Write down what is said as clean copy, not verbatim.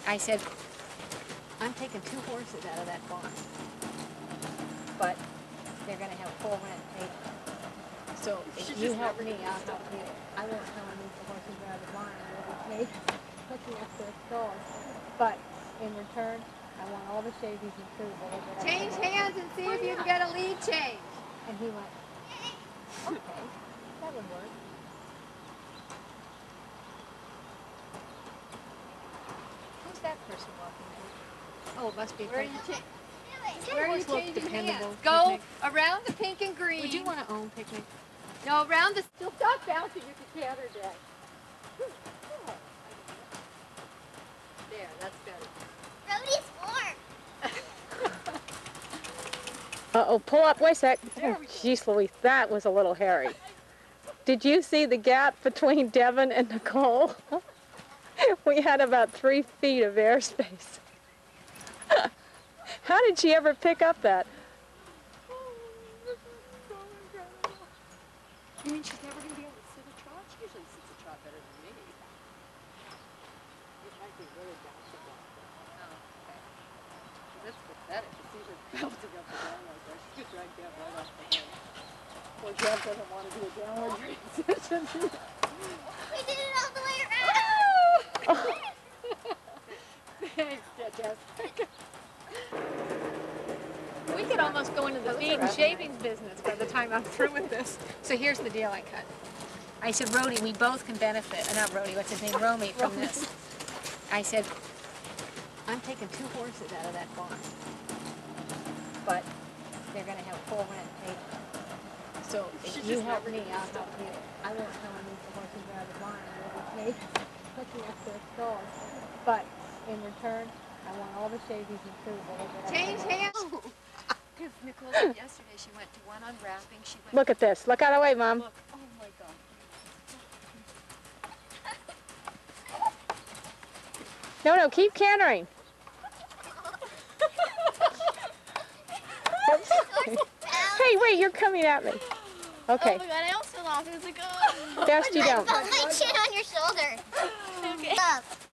I said, I'm taking 2 horses out of that barn, but they're going to have full rent paid. So if you help me, I'll help you. I won't tell them these horses are out of the barn and they'll be paid looking after their stalls. But in return, I want all the Shavies and food. Change hands and see if you can get a lead change. And he went, okay, that would work. Who's that person walking in? Oh, it must be. Where are you changing? Where are you changing hands? Go around the pink and green. Would you want to own Picnic? No, around the. You'll stop bouncing if you can't or dead. There, that's better. Roadie's form. Uh-oh, pull up, wait a sec. Oh, jeez Louise, that was a little hairy. Did you see the gap between Devin and Nicole? We had about 3 feet of airspace. How did she ever pick up that? You mean she's never going to be able to sit a trot? She usually sits a trot better than me. It might be really bouncing like that. Oh, okay. That's pathetic. It's usually bouncing up and down like that. She could drag Deb right off the head. Well, Deb doesn't want to do a downward transition. We did it all the way around. Thanks, Jess. We could almost go into the feed and shavings business by the time I'm through with this. So here's the deal I cut. I said, Rhodey, we both can benefit. Not Rhodey, what's his name? Romy from this. I said, I'm taking 2 horses out of that barn, but they're going to have full rent paid. So if you help me, I'll help you. I won't tell them these horses are out of the barn and they'll be paid looking after their stalls. But in return, I want all the Shavies and food. Change hands. Because Nicole said yesterday she went to one unwrapping. She went. Look at this. Look out of the way, Mom. Look. Oh my God. No, keep cantering. Hey, wait, you're coming at me. Okay. Oh my God, I almost fell off. It was like, oh. Best you don't. I felt my chin on your shoulder. Okay. Up.